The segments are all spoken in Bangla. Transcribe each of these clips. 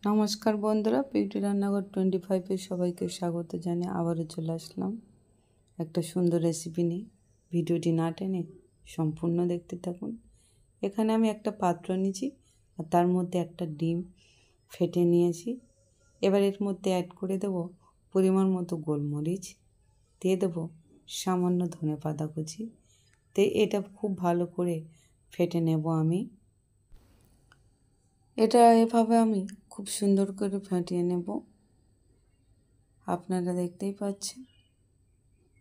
নমস্কার বন্ধুরা, পিউটি রান্নাঘর 25-এ সবাইকে স্বাগত জানিয়ে আবারও চলে আসলাম একটা সুন্দর রেসিপি নিয়ে। ভিডিওটি না টেনে সম্পূর্ণ দেখতে থাকুন। এখানে আমি একটা পাত্র নিয়েছি আর তার মধ্যে একটা ডিম ফেটে নিয়েছি। এবার এর মধ্যে অ্যাড করে দেব পরিমাণ মতো গোলমরিচ, দিয়ে দেবো সামান্য ধনেপাতা কুচি। এটা খুব ভালো করে ফেটে নেব আমি। এটা এভাবে আমি খুব সুন্দর করে ফাটিয়ে নেব। আপনারা দেখতেই পাচ্ছেন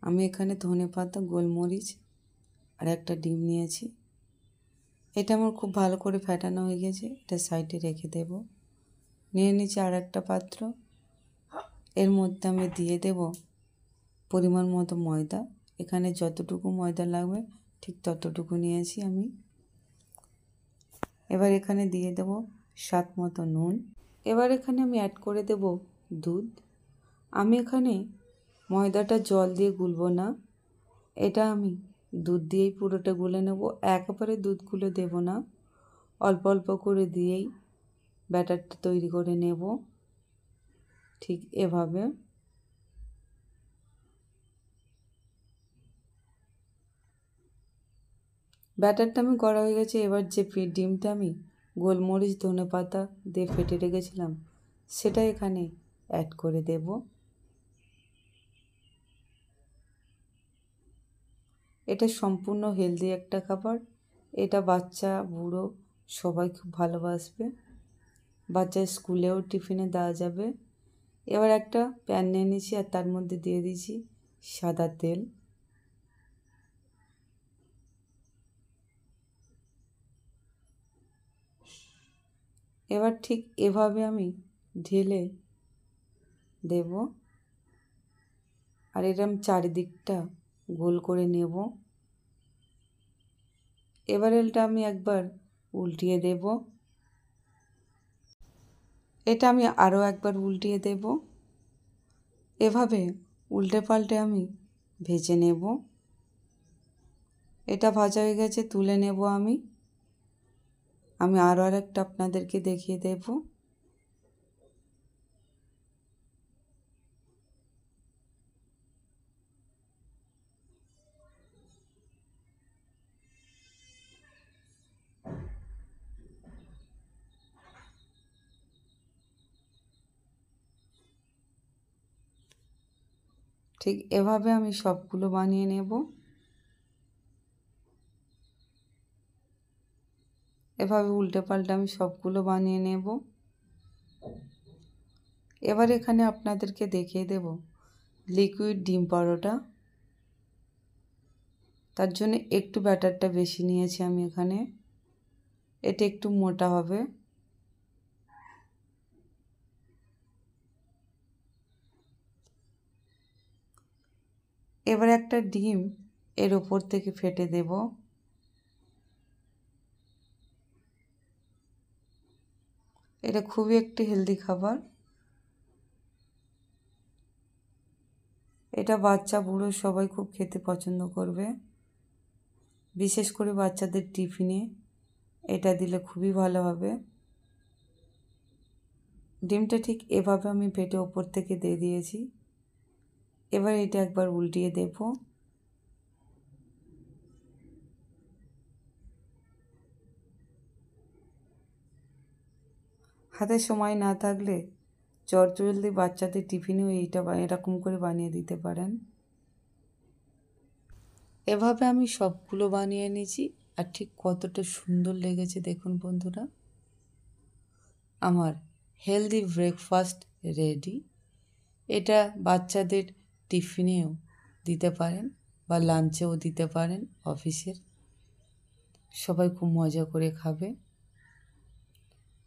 আমি এখানে ধনেপাতা, গোলমরিচ আর একটা ডিম নিয়েছি। এটা আমার খুব ভালো করে ফাটানো হয়ে গেছে। এটা সাইডে রেখে দেব। নিয়ে নিচ্ছি আর একটা পাত্র। এর মধ্যে আমি দিয়ে দেব পরিমাণ মতো ময়দা। এখানে যতটুকু ময়দা লাগবে ঠিক ততটুকু নিয়েছি আমি। এবার এখানে দিয়ে দেব স্বাদ মতো নুন। এবার এখানে আমি অ্যাড করে দেব দুধ। আমি এখানে ময়দাটা জল দিয়ে গুলবো না, এটা আমি দুধ দিয়েই পুরোটা গুলে নেব। একেবারে দুধ গুলে দেব না, অল্প অল্প করে দিয়েই ব্যাটারটা তৈরি করে নেব। ঠিক এভাবে ব্যাটারটা আমি করা হয়ে গেছে। এবার যে ডিমটা আমি গোলমরিচ, ধনেপাতা দিয়ে ফেটে রেখেছিলাম সেটা এখানে অ্যাড করে দেব। এটা সম্পূর্ণ হেলদি একটা খাবার। এটা বাচ্চা বুড়ো সবাই খুব ভালোবাসবে। বাচ্চা স্কুলেও টিফিনে দেওয়া যাবে। এবার একটা প্যান নিয়ে নিয়েছি আর তার মধ্যে দিয়ে দিয়েছি সাদা তেল। এবার ঠিক এভাবে আমি ঢেলে দেব আর এরম চারিদিকটা গোল করে নেব। এবার এটা আমি একবার উল্টিয়ে দেব। এটা আমি আরও একবার উল্টিয়ে দেব। এভাবে উল্টে পাল্টে আমি ভেজে নেব। এটা ভাজা হয়ে গেছে, তুলে নেব আমি। আরও একটা আপনাদেরকে দেখিয়ে দেব। ঠিক এভাবে আমি সবগুলো বানিয়ে নেব। এভাবে উল্টে পাল্টে আমি সবগুলো বানিয়ে নেব। এবার এখানে আপনাদেরকে দেখিয়ে দেব লিকুইড ডিম পরোটা। তার জন্য একটু ব্যাটারটা বেশি নিয়েছি আমি এখানে। এটা একটু মোটা হবে। এবার একটা ডিম এর ওপর থেকে ফেটে দেব। এটা খুবই একটি হেলদি খাবার। এটা বাচ্চা বুড়ো সবাই খুব খেতে পছন্দ করবে। বিশেষ করে বাচ্চাদের টিফিনে এটা দিলে খুবই ভালো হবে। ডিমটা ঠিক এভাবে আমি ফেটে ওপর থেকে দিয়ে দিয়েছি। এবার এটা একবার উল্টিয়ে দেব। হাতে সময় না থাকলে চটজলদি বাচ্চাদের টিফিনেও এইটা এরকম করে বানিয়ে দিতে পারেন। এভাবে আমি সবগুলো বানিয়ে নিয়েছি আর ঠিক কতটা সুন্দর লেগেছে দেখুন বন্ধুরা। আমার হেলদি ব্রেকফাস্ট রেডি। এটা বাচ্চাদের টিফিনেও দিতে পারেন বা লাঞ্চেও দিতে পারেন। অফিসের সবাই খুব মজা করে খাবে।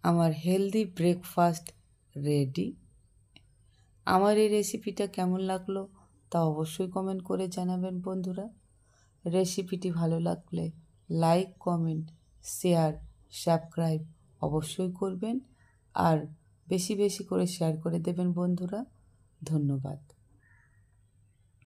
আমার হেলদি ব্রেকফাস্ট রেডি। আমার এই রেসিপিটা কেমন লাগলো তা অবশ্যই কমেন্ট করে জানাবেন বন্ধুরা। রেসিপিটি ভালো লাগলে লাইক, কমেন্ট, শেয়ার, সাবস্ক্রাইব অবশ্যই করবেন আর বেশি বেশি করে শেয়ার করে দেবেন বন্ধুরা। ধন্যবাদ।